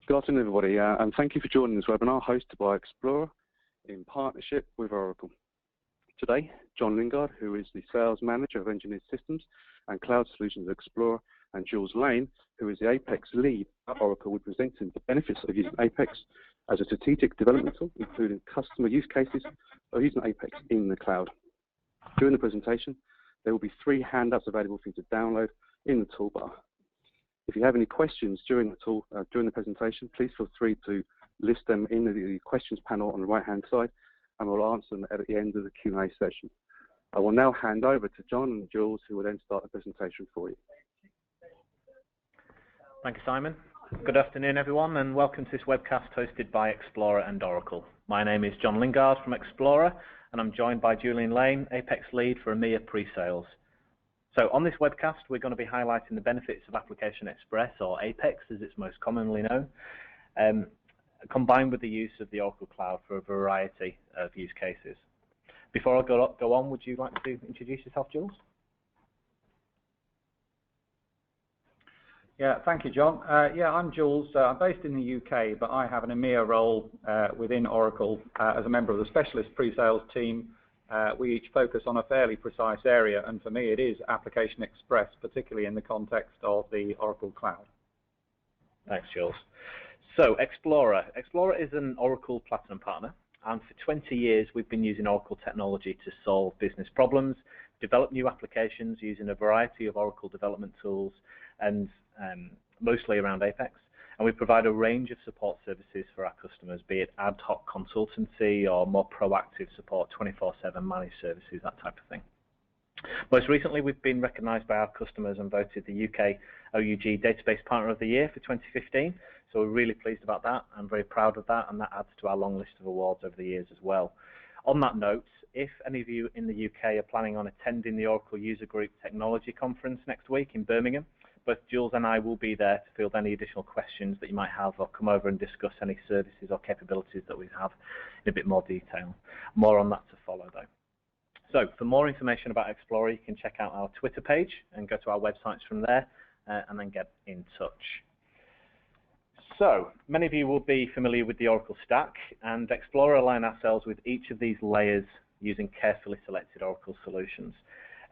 Good afternoon, everybody, and thank you for joining this webinar hosted by Explorer in partnership with Oracle. Today, John Lingard, who is the Sales Manager of Engineered Systems and Cloud Solutions at Explorer, and Jules Lane, who is the Apex Lead at Oracle, will be presenting the benefits of using Apex as a strategic development tool, including customer use cases of using Apex in the cloud. During the presentation, there will be 3 handouts available for you to download in the toolbar. If you have any questions during the presentation, please feel free to list them in the questions panel on the right-hand side, and we'll answer them at the end of the Q&A session. I will now hand over to John and Jules, who will then start the presentation for you. Thank you, Simon. Good afternoon, everyone, and welcome to this webcast hosted by Explorer and Oracle. My name is John Lingard from Explorer, and I'm joined by Julian Lane, Apex Lead for EMEA Pre-Sales. So on this webcast, we're going to be highlighting the benefits of Application Express, or Apex as it's most commonly known, combined with the use of the Oracle Cloud for a variety of use cases. Before I go on, would you like to introduce yourself, Jules? Yeah, thank you, John. I'm Jules. I'm based in the UK, but I have an EMEA role within Oracle as a member of the specialist pre-sales team. We each focus on a fairly precise area, and for me it is Application Express, particularly in the context of the Oracle Cloud. Thanks, Jules. So Explorer is an Oracle Platinum partner, and for 20 years we've been using Oracle technology to solve business problems, develop new applications using a variety of Oracle development tools, and mostly around Apex. And we provide a range of support services for our customers, be it ad hoc consultancy or more proactive support, 24/7 managed services, that type of thing. Most recently, we've been recognized by our customers and voted the UK OUG Database Partner of the Year for 2015. So we're really pleased about that. I'm very proud of that, and that adds to our long list of awards over the years as well. On that note, if any of you in the UK are planning on attending the Oracle User Group Technology Conference next week in Birmingham, both Jules and I will be there to field any additional questions that you might have, or come over and discuss any services or capabilities that we have in a bit more detail. More on that to follow, though. So for more information about Explorer, you can check out our Twitter page and go to our websites from there, and then get in touch. So many of you will be familiar with the Oracle Stack, and Explorer align ourselves with each of these layers using carefully selected Oracle solutions.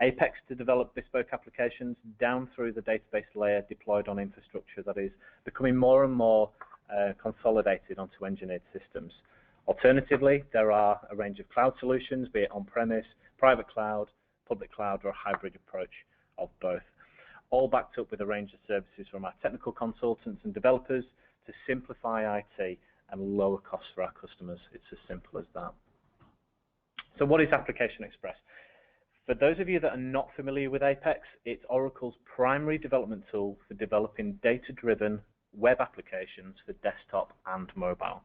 Apex to develop bespoke applications down through the database layer deployed on infrastructure that is becoming more and more consolidated onto engineered systems. Alternatively, there are a range of cloud solutions, be it on-premise, private cloud, public cloud, or a hybrid approach of both, all backed up with a range of services from our technical consultants and developers to simplify IT and lower costs for our customers. It's as simple as that. So what is Application Express? For those of you that are not familiar with Apex, it's Oracle's primary development tool for developing data-driven web applications for desktop and mobile.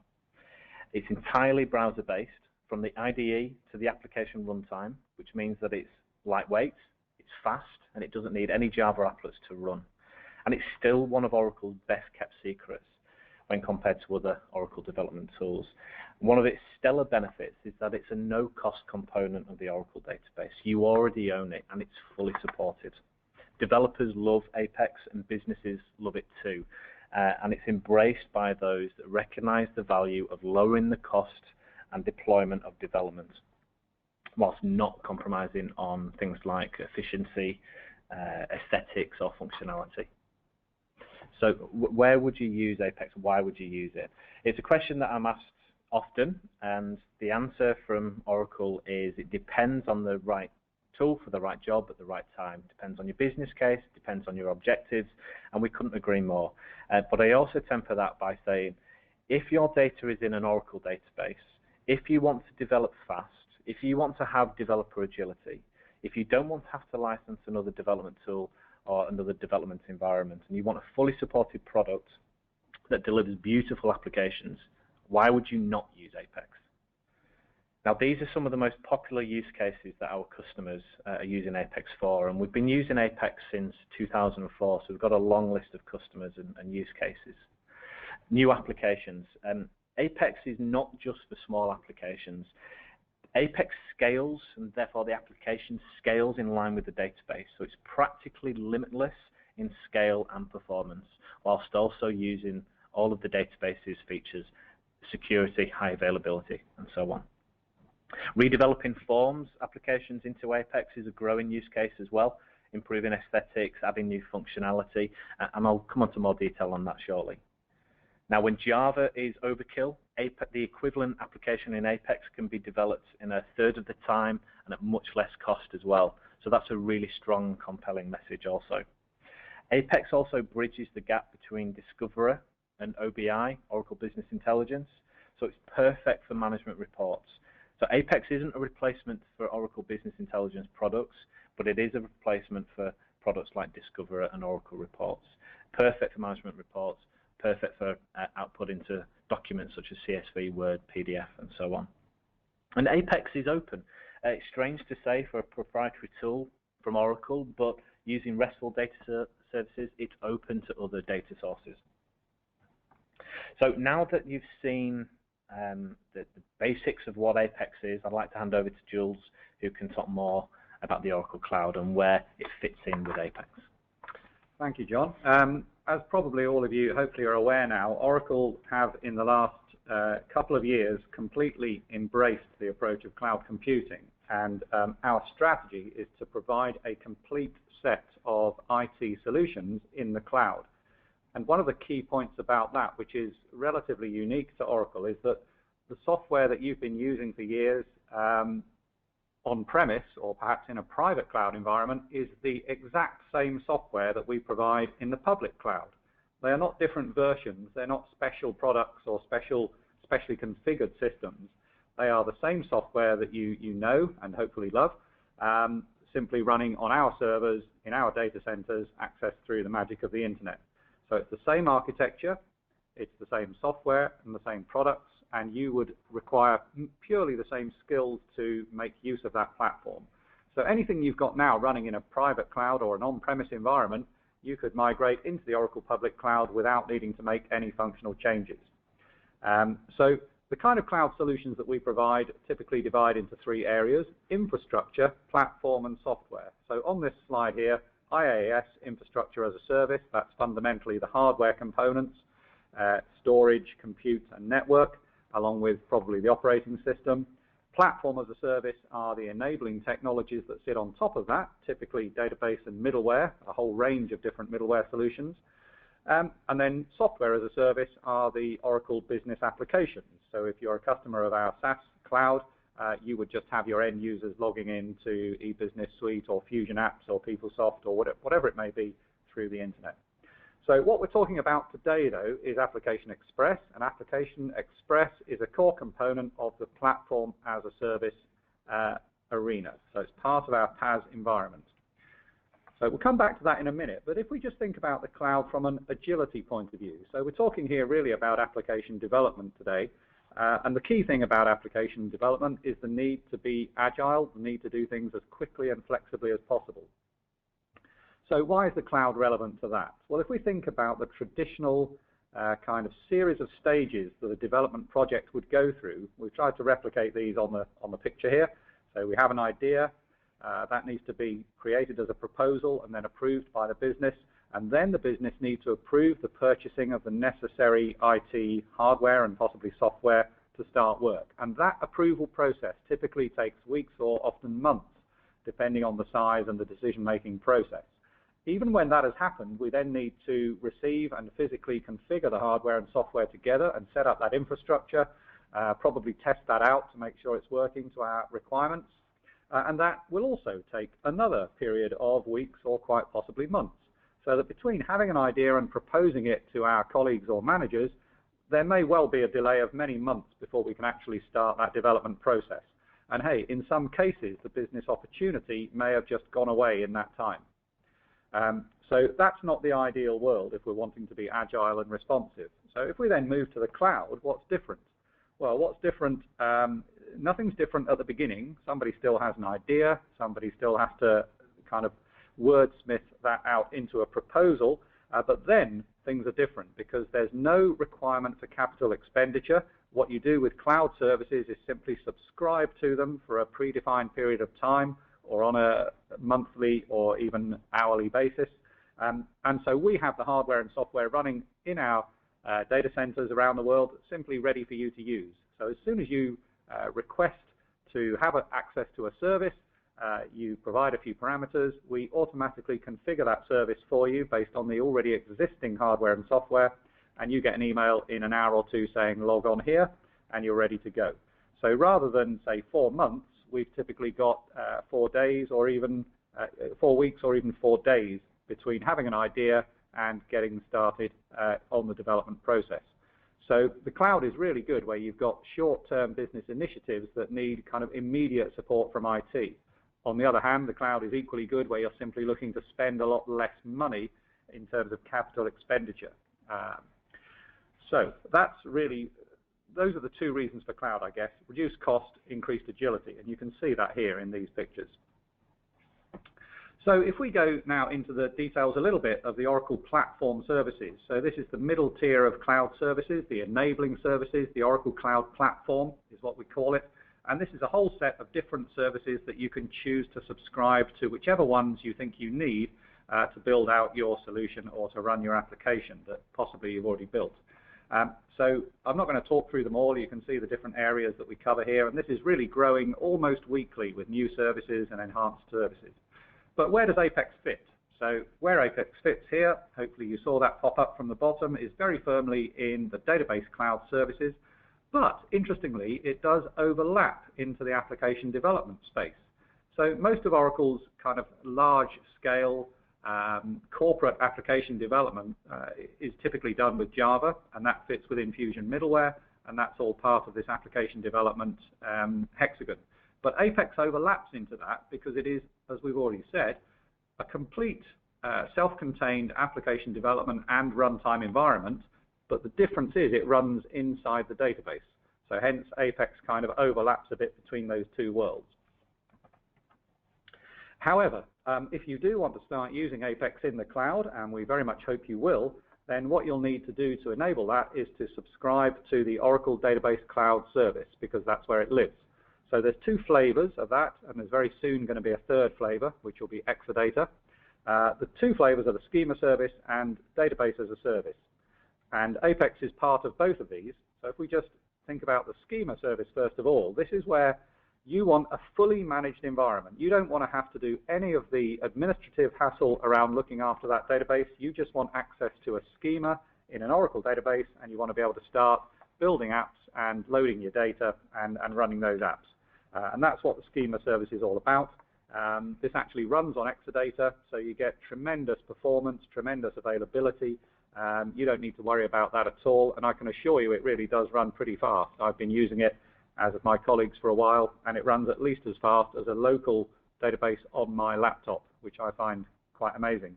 It's entirely browser-based, from the IDE to the application runtime, which means that it's lightweight, it's fast, and it doesn't need any Java applets to run. And it's still one of Oracle's best-kept secrets when compared to other Oracle development tools. One of its stellar benefits is that it's a no-cost component of the Oracle database. You already own it, and it's fully supported. Developers love Apex, and businesses love it too. And it's embraced by those that recognize the value of lowering the cost and deployment of development, whilst not compromising on things like efficiency, aesthetics, or functionality. So where would you use Apex? Why would you use it? It's a question that I'm asked often, and the answer from Oracle is it depends on the right tool for the right job at the right time. Depends on your business case, depends on your objectives, and we couldn't agree more. But I also temper that by saying, if your data is in an Oracle database, if you want to develop fast, if you want to have developer agility, if you don't want to have to license another development tool or another development environment, and you want a fully supported product that delivers beautiful applications, why would you not use Apex? Now, these are some of the most popular use cases that our customers are using Apex for, and we've been using Apex since 2004, so we've got a long list of customers and use cases. New applications. Apex is not just for small applications. Apex scales, and therefore the application scales in line with the database, so it's practically limitless in scale and performance, whilst also using all of the database's features, security, high availability, and so on. Redeveloping forms applications into Apex is a growing use case as well, improving aesthetics, adding new functionality, and I'll come on to more detail on that shortly. Now, when Java is overkill, the equivalent application in Apex can be developed in a third of the time and at much less cost as well. So that's a really strong, compelling message also. Apex also bridges the gap between Discoverer and OBI, Oracle Business Intelligence. So it's perfect for management reports. So Apex isn't a replacement for Oracle Business Intelligence products, but it is a replacement for products like Discoverer and Oracle Reports. Perfect for management reports, perfect for output into documents such as CSV, Word, PDF, and so on. And Apex is open. It's strange to say for a proprietary tool from Oracle, but using RESTful data services, it's open to other data sources. So now that you've seen the basics of what Apex is, I'd like to hand over to Jules, who can talk more about the Oracle Cloud and where it fits in with Apex. Thank you, John. As probably all of you hopefully are aware now, Oracle have in the last couple of years completely embraced the approach of cloud computing, and our strategy is to provide a complete set of IT solutions in the cloud. And one of the key points about that, which is relatively unique to Oracle, is that the software that you've been using for years on-premise or perhaps in a private cloud environment is the exact same software that we provide in the public cloud. They are not different versions. They're not special products or specially configured systems. They are the same software that you know and hopefully love, simply running on our servers, in our data centers, accessed through the magic of the internet. So it's the same architecture, it's the same software and the same products, and you would require purely the same skills to make use of that platform. So anything you've got now running in a private cloud or an on-premise environment, you could migrate into the Oracle Public Cloud without needing to make any functional changes. So the kind of cloud solutions that we provide typically divide into three areas: infrastructure, platform, and software. So on this slide here, IaaS, infrastructure as a service, that's fundamentally the hardware components, storage, compute, and network, along with probably the operating system. Platform as a service are the enabling technologies that sit on top of that, typically database and middleware, a whole range of different middleware solutions. And then software as a service are the Oracle business applications. So if you're a customer of our SaaS cloud, you would just have your end users logging into eBusiness Suite or Fusion Apps or PeopleSoft or whatever it may be through the internet. So what we're talking about today, though, is Application Express, and Application Express is a core component of the platform as a service arena. So it's part of our PaaS environment. So we'll come back to that in a minute, but if we just think about the cloud from an agility point of view. So we're talking here really about application development today, and the key thing about application development is the need to be agile, the need to do things as quickly and flexibly as possible. So why is the cloud relevant to that? Well, if we think about the traditional kind of series of stages that a development project would go through, we've tried to replicate these on the picture here. So we have an idea, that needs to be created as a proposal and then approved by the business, and then the business needs to approve the purchasing of the necessary IT hardware and possibly software to start work. And that approval process typically takes weeks or often months, depending on the size and the decision-making process. Even when that has happened, we then need to receive and physically configure the hardware and software together and set up that infrastructure, probably test that out to make sure it's working to our requirements. And that will also take another period of weeks or quite possibly months. So that between having an idea and proposing it to our colleagues or managers, there may well be a delay of many months before we can actually start that development process. And hey, in some cases, the business opportunity may have just gone away in that time. So that's not the ideal world if we're wanting to be agile and responsive. So if we then move to the cloud, what's different? Well, what's different? Nothing's different at the beginning. Somebody still has an idea. Somebody still has to kind of wordsmith that out into a proposal. But then things are different because there's no requirement for capital expenditure. What you do with cloud services is simply subscribe to them for a predefined period of time or on a monthly or even hourly basis. And so we have the hardware and software running in our data centers around the world simply ready for you to use. So as soon as you request to have access to a service, you provide a few parameters, we automatically configure that service for you based on the already existing hardware and software, and you get an email in an hour or two saying log on here, and you're ready to go. So rather than, say, 4 months, we've typically got 4 days or even 4 weeks or even 4 days between having an idea and getting started on the development process. So the cloud is really good where you've got short-term business initiatives that need kind of immediate support from IT. On the other hand, the cloud is equally good where you're simply looking to spend a lot less money in terms of capital expenditure. So that's really, those are the two reasons for cloud, I guess. Reduced cost, increased agility, and you can see that here in these pictures. So if we go now into the details a little bit of the Oracle Platform Services. So this is the middle tier of cloud services, the enabling services. The Oracle Cloud Platform is what we call it. And this is a whole set of different services that you can choose to subscribe to, whichever ones you think you need to build out your solution or to run your application that possibly you've already built. So I'm not going to talk through them all. You can see the different areas that we cover here. And this is really growing almost weekly with new services and enhanced services. But where does Apex fit? So where Apex fits here, hopefully you saw that pop up from the bottom, is very firmly in the database cloud services. But interestingly, it does overlap into the application development space. So most of Oracle's kind of large-scale corporate application development is typically done with Java, and that fits within Fusion middleware, and that's all part of this application development hexagon. But Apex overlaps into that because it is, as we've already said, a complete self-contained application development and runtime environment, but the difference is it runs inside the database. So hence Apex kind of overlaps a bit between those two worlds. However, if you do want to start using Apex in the cloud, and we very much hope you will, then what you'll need to do to enable that is to subscribe to the Oracle Database Cloud Service, because that's where it lives. So there's two flavors of that, and there's very soon going to be a third flavor, which will be Exadata. The two flavors are the Schema Service and Database as a Service. And Apex is part of both of these. So if we just think about the Schema Service first of all, this is where you want a fully managed environment. You don't want to have to do any of the administrative hassle around looking after that database. You just want access to a schema in an Oracle database, and you want to be able to start building apps and loading your data and running those apps. And that's what the Schema Service is all about. This actually runs on Exadata, so you get tremendous performance, tremendous availability. You don't need to worry about that at all, and I can assure you it really does run pretty fast. I've been using it, as have my colleagues, for a while, and it runs at least as fast as a local database on my laptop, which I find quite amazing.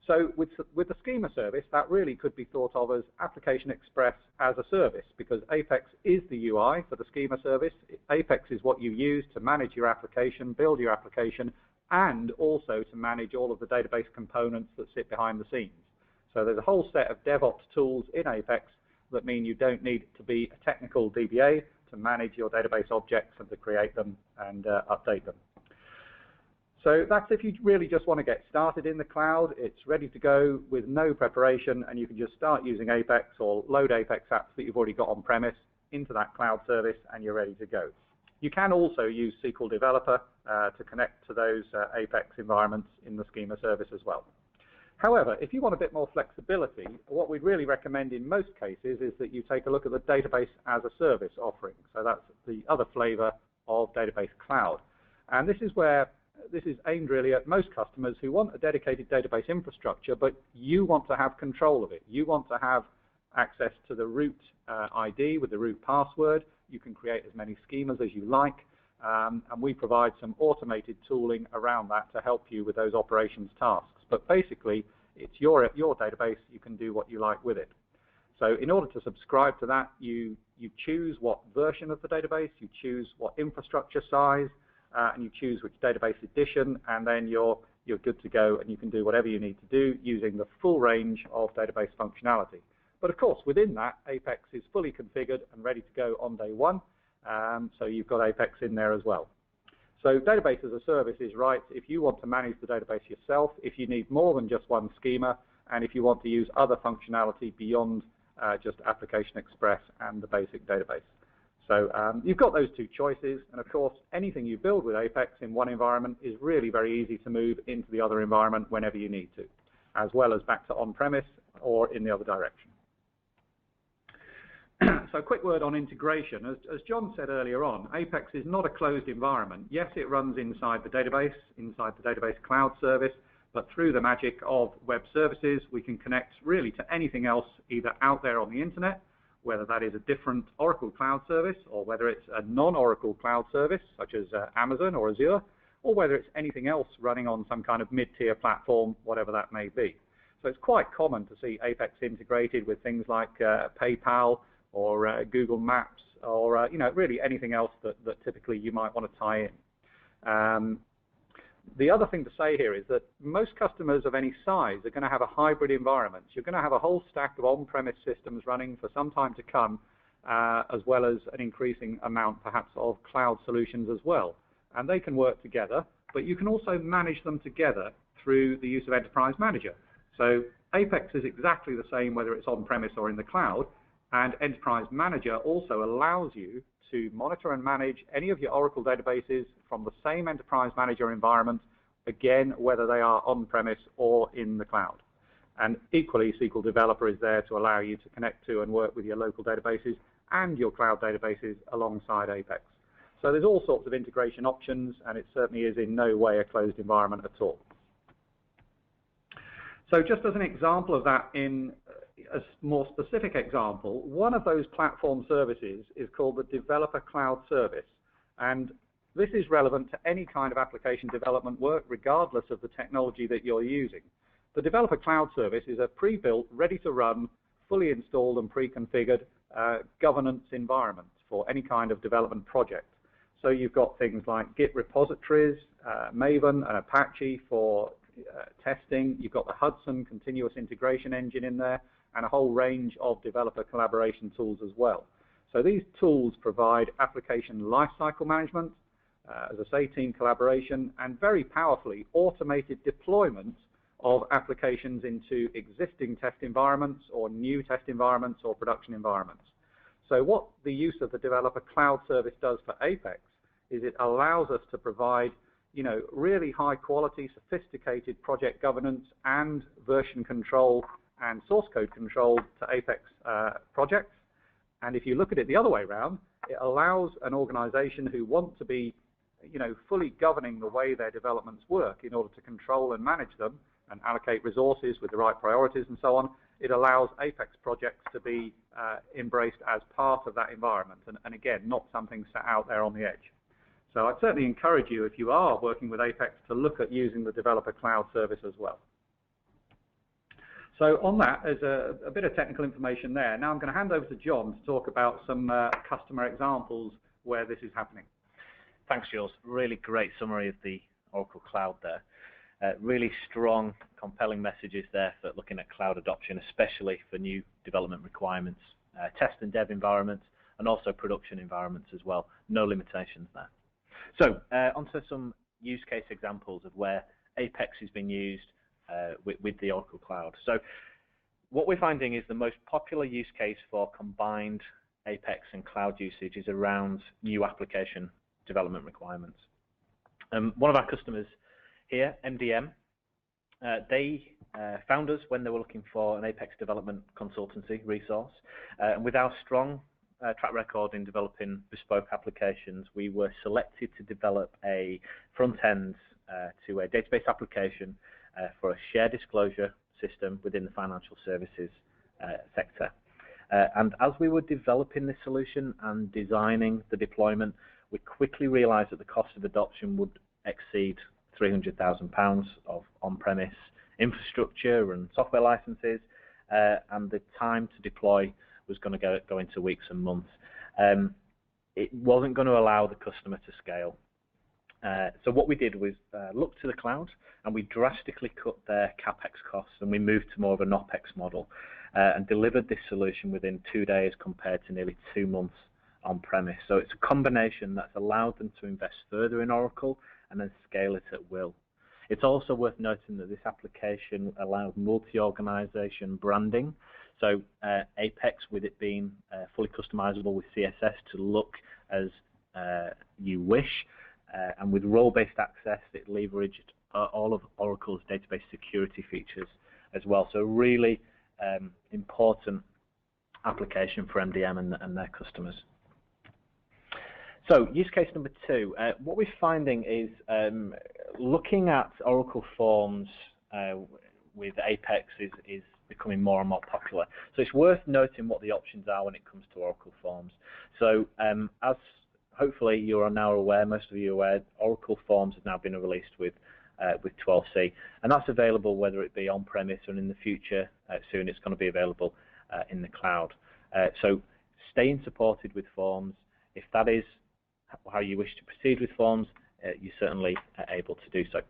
So with the Schema Service, that really could be thought of as Application Express as a service, because Apex is the UI for the Schema Service. Apex is what you use to manage your application, build your application, and also to manage all of the database components that sit behind the scenes. So there's a whole set of DevOps tools in Apex that mean you don't need to be a technical DBA to manage your database objects and to create them and update them. So that's if you really just want to get started in the cloud. It's ready to go with no preparation, and you can just start using Apex or load Apex apps that you've already got on premise into that cloud service, and you're ready to go. You can also use SQL Developer to connect to those Apex environments in the Schema Service as well. However, if you want a bit more flexibility, what we'd really recommend in most cases is that you take a look at the Database as a Service offering. So that's the other flavor of Database Cloud. And this is aimed really at most customers who want a dedicated database infrastructure, but you want to have control of it. You want to have access to the root ID with the root password. You can create as many schemas as you like, and we provide some automated tooling around that to help you with those operations tasks. But basically, it's your database. You can do what you like with it. So in order to subscribe to that, you choose what version of the database, you choose what infrastructure size, and you choose which database edition, and then you're good to go, and you can do whatever you need to do using the full range of database functionality. But of course, within that, Apex is fully configured and ready to go on day one, so you've got Apex in there as well. So Database as a Service is right if you want to manage the database yourself. If you need more than just one schema, and if you want to use other functionality beyond just Application Express and the basic database. So you've got those two choices, and of course anything you build with Apex in one environment is really very easy to move into the other environment whenever you need to, as well as back to on-premise or in the other direction. So a quick word on integration. As John said earlier on, Apex is not a closed environment. Yes, it runs inside the database cloud service, but through the magic of web services, we can connect really to anything else either out there on the internet, whether that is a different Oracle cloud service or whether it's a non-Oracle cloud service such as Amazon or Azure, or whether it's anything else running on some kind of mid-tier platform, whatever that may be. So it's quite common to see Apex integrated with things like PayPal or Google Maps or really anything else that typically you might want to tie in. The other thing to say here is that most customers of any size are going to have a hybrid environment. You're going to have a whole stack of on-premise systems running for some time to come, as well as an increasing amount perhaps of cloud solutions as well. And they can work together, but you can also manage them together through the use of Enterprise Manager. So Apex is exactly the same whether it's on-premise or in the cloud, and Enterprise Manager also allows you to monitor and manage any of your Oracle databases from the same Enterprise Manager environment, again, whether they are on-premise or in the cloud. And equally, SQL Developer is there to allow you to connect to and work with your local databases and your cloud databases alongside Apex. So there's all sorts of integration options, and it certainly is in no way a closed environment at all. So just as an example of that, in a more specific example, one of those platform services is called the Developer Cloud Service. And this is relevant to any kind of application development work, regardless of the technology that you're using. The Developer Cloud Service is a pre-built, ready-to-run, fully installed and pre-configured governance environment for any kind of development project. So you've got things like Git repositories, Maven and Apache for testing. You've got the Hudson continuous integration engine in there, and a whole range of developer collaboration tools as well. So these tools provide application lifecycle management, as I say, team collaboration, and very powerfully automated deployment of applications into existing test environments or new test environments or production environments. So what the use of the Developer Cloud Service does for Apex is it allows us to provide really high quality, sophisticated project governance and version control and source code control to Apex projects. And if you look at it the other way around, it allows an organization who want to be fully governing the way their developments work in order to control and manage them and allocate resources with the right priorities and so on. It allows Apex projects to be embraced as part of that environment, and again, not something set out there on the edge. So I'd certainly encourage you, if you are working with Apex, to look at using the Developer Cloud Service as well. So on that, there's a bit of technical information there. Now I'm going to hand over to John to talk about some customer examples where this is happening. Thanks, Jules. Really great summary of the Oracle Cloud there. Really strong, compelling messages there for looking at cloud adoption, especially for new development requirements, test and dev environments, and also production environments as well. No limitations there. So onto some use case examples of where Apex has been used with the Oracle Cloud. So what we're finding is the most popular use case for combined Apex and cloud usage is around new application development requirements. One of our customers here, MDM, they found us when they were looking for an Apex development consultancy resource. And with our strong track record in developing bespoke applications, we were selected to develop a front end to a database application for a shared disclosure system within the financial services sector. And as we were developing this solution and designing the deployment, we quickly realized that the cost of adoption would exceed £300,000 of on-premise infrastructure and software licenses, and the time to deploy was going to go into weeks and months. It wasn't going to allow the customer to scale. So what we did was look to the cloud, and we drastically cut their CapEx costs, and we moved to more of an OpEx model, and delivered this solution within 2 days compared to nearly 2 months on-premise. So it's a combination that's allowed them to invest further in Oracle and then scale it at will. It's also worth noting that this application allows multi-organization branding. So Apex, with it being fully customizable with CSS to look as you wish, and with role-based access, it leveraged all of Oracle's database security features as well. So really important application for MDM and their customers. So use case number 2, what we're finding is looking at Oracle Forms with Apex is becoming more and more popular. So it's worth noting what the options are when it comes to Oracle Forms. So as hopefully you are now aware, most of you are aware, Oracle Forms has now been released with 12c, and that's available whether it be on-premise or in the future soon it's going to be available in the cloud. So staying supported with Forms. If that is how you wish to proceed with Forms, you're certainly able to do so.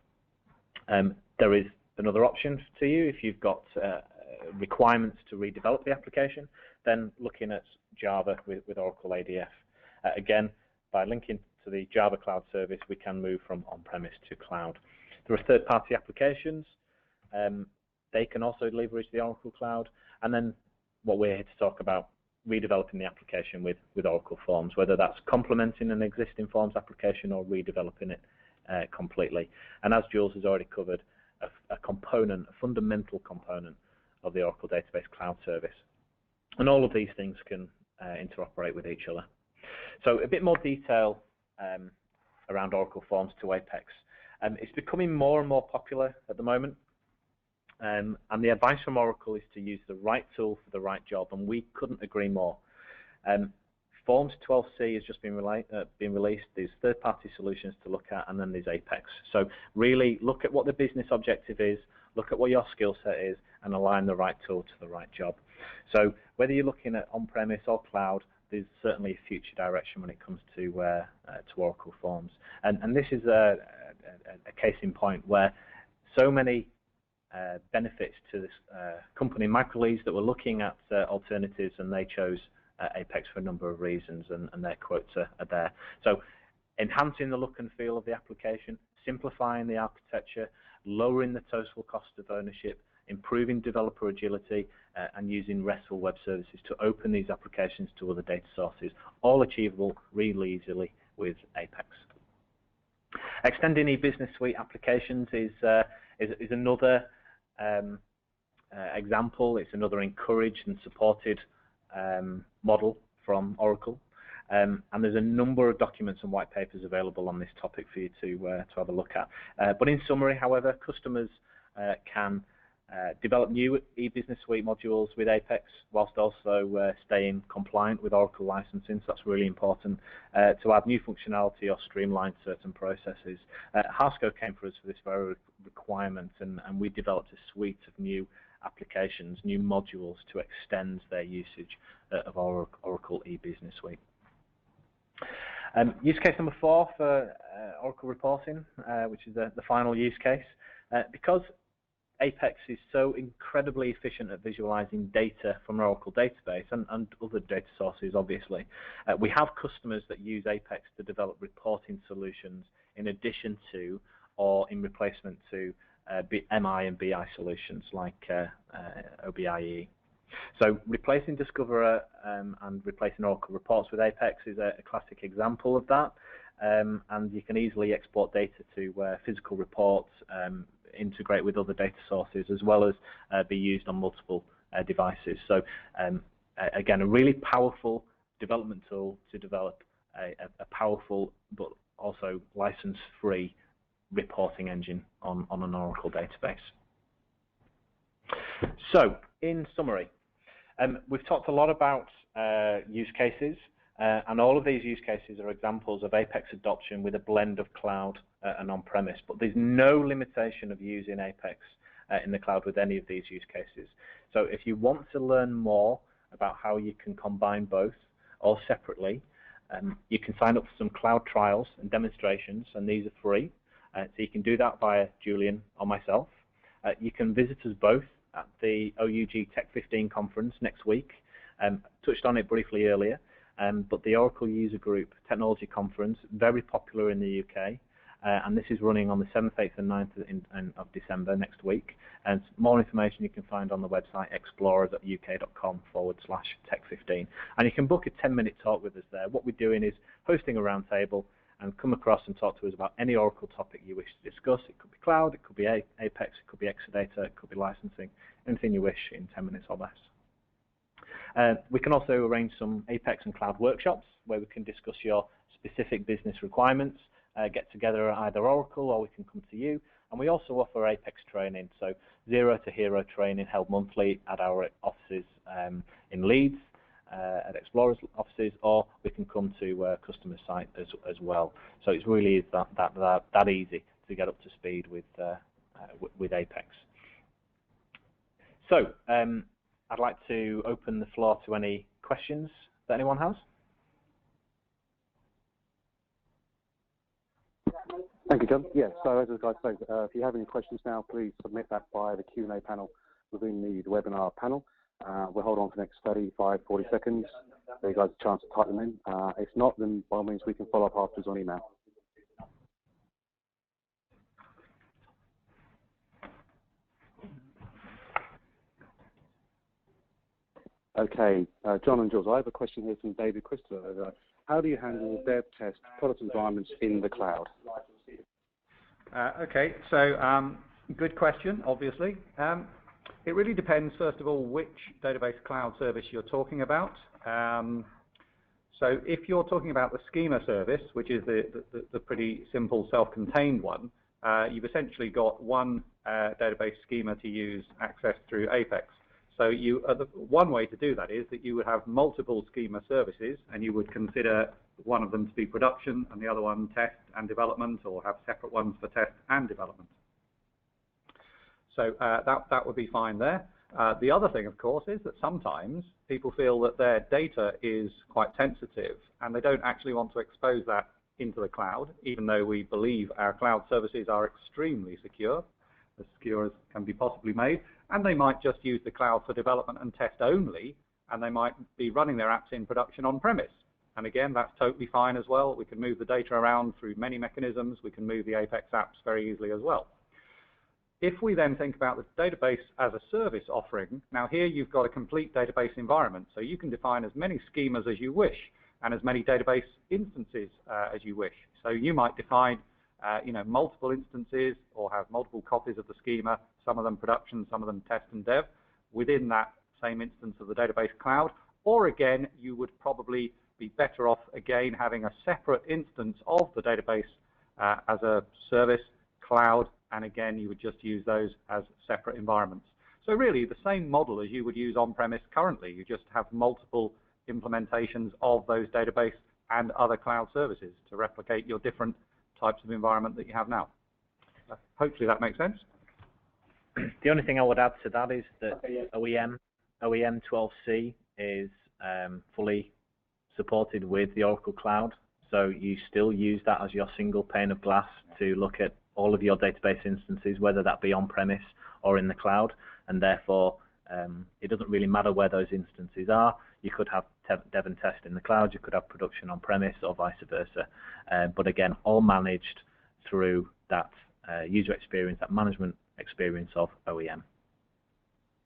There is another option to you if you've got requirements to redevelop the application, then looking at Java with Oracle ADF. Again, by linking to the Java Cloud Service, we can move from on-premise to cloud. There are third-party applications. They can also leverage the Oracle Cloud. And then what we're here to talk about, redeveloping the application with Oracle Forms, whether that's complementing an existing Forms application or redeveloping it completely. And as Jules has already covered, a fundamental component of the Oracle Database Cloud Service. And all of these things can interoperate with each other. So a bit more detail around Oracle Forms to Apex. It's becoming more and more popular at the moment. And the advice from Oracle is to use the right tool for the right job, and we couldn't agree more. Forms 12c has just been released. There's third-party solutions to look at, and then there's Apex. So really look at what the business objective is, look at what your skill set is, and align the right tool to the right job. So whether you're looking at on-premise or cloud, there's certainly a future direction when it comes to Oracle Forms. And this is a case in point where so many benefits to this company, Microlease, that were looking at alternatives, and they chose Apex for a number of reasons, and their quotes are there. So enhancing the look and feel of the application, simplifying the architecture, lowering the total cost of ownership, improving developer agility, and using RESTful web services to open these applications to other data sources, all achievable really easily with Apex. Extending eBusiness Suite applications is another example. It's another encouraged and supported model from Oracle, and there's a number of documents and white papers available on this topic for you to have a look at. But in summary, however, customers can develop new eBusiness Suite modules with Apex whilst also staying compliant with Oracle licensing, so that's really important, to add new functionality or streamline certain processes. Harsco came for us for this very requirement, and we developed a suite of new applications, new modules to extend their usage of Oracle eBusiness Suite. Use case number 4 for Oracle reporting, which is the final use case. Because Apex is so incredibly efficient at visualizing data from an Oracle database and other data sources, obviously, we have customers that use Apex to develop reporting solutions in addition to or in replacement to MI and BI solutions like OBIE. So replacing Discoverer and replacing Oracle Reports with Apex is a classic example of that, and you can easily export data to physical reports, integrate with other data sources, as well as be used on multiple devices. So again, a really powerful development tool to develop a powerful but also license-free reporting engine on an Oracle database. So in summary, we've talked a lot about use cases, and all of these use cases are examples of Apex adoption with a blend of cloud and on-premise, but there's no limitation of using Apex in the cloud with any of these use cases. So if you want to learn more about how you can combine both or separately, you can sign up for some cloud trials and demonstrations, and these are free. So you can do that via Julian or myself. You can visit us both at the OUG Tech 15 conference next week. Touched on it briefly earlier, but the Oracle User Group Technology Conference, very popular in the UK, and this is running on the 7th, 8th and 9th of December next week. And more information you can find on the website explorer.uk.com/tech15. And you can book a 10-minute talk with us there. What we're doing is hosting a roundtable and come across and talk to us about any Oracle topic you wish to discuss. It could be cloud, it could be Apex, it could be Exadata, it could be licensing, anything you wish in 10 minutes or less. We can also arrange some Apex and cloud workshops where we can discuss your specific business requirements, get together at either Oracle or we can come to you. And we also offer Apex training, so zero to hero training held monthly at our offices in Leeds, at Explorer's offices, or we can come to customer site as well. So it really is that easy to get up to speed with Apex. So I'd like to open the floor to any questions that anyone has. Thank you, John. Yes, so as the guys say, if you have any questions now, please submit that via the Q&A panel within the webinar panel. We'll hold on for the next 35, 40 seconds. So you guys have a chance to type them in. If not, then by all means we can follow up afterwards on email. Okay, John and Jules, I have a question here from David Christopher. How do you handle dev test product environments in the cloud? Okay, so good question, obviously. It really depends, first of all, which database cloud service you're talking about. So if you're talking about the schema service, which is the pretty simple self-contained one, you've essentially got one database schema to use access through Apex. So one way to do that is that you would have multiple schema services and you would consider one of them to be production and the other one test and development, or have separate ones for test and development. So that would be fine there. The other thing, of course, is that sometimes people feel that their data is quite sensitive and they don't actually want to expose that into the cloud, even though we believe our cloud services are extremely secure, as secure as can be possibly made, and they might just use the cloud for development and test only, and they might be running their apps in production on-premise. And again, that's totally fine as well. We can move the data around through many mechanisms. We can move the Apex apps very easily as well. If we then think about the database as a service offering, now here you've got a complete database environment, so you can define as many schemas as you wish and as many database instances as you wish. So you might define multiple instances or have multiple copies of the schema, some of them production, some of them test and dev, within that same instance of the database cloud. Or again, you would probably be better off again having a separate instance of the database as a service cloud, and again you would just use those as separate environments. So really the same model as you would use on-premise currently. You just have multiple implementations of those database and other cloud services to replicate your different types of environment that you have now. Hopefully that makes sense. The only thing I would add to that is that OEM 12c is fully supported with the Oracle Cloud, so you still use that as your single pane of glass to look at all of your database instances, whether that be on-premise or in the cloud, and therefore it doesn't really matter where those instances are. You could have dev and test in the cloud, you could have production on-premise, or vice versa. But again, all managed through that user experience, that management experience of OEM.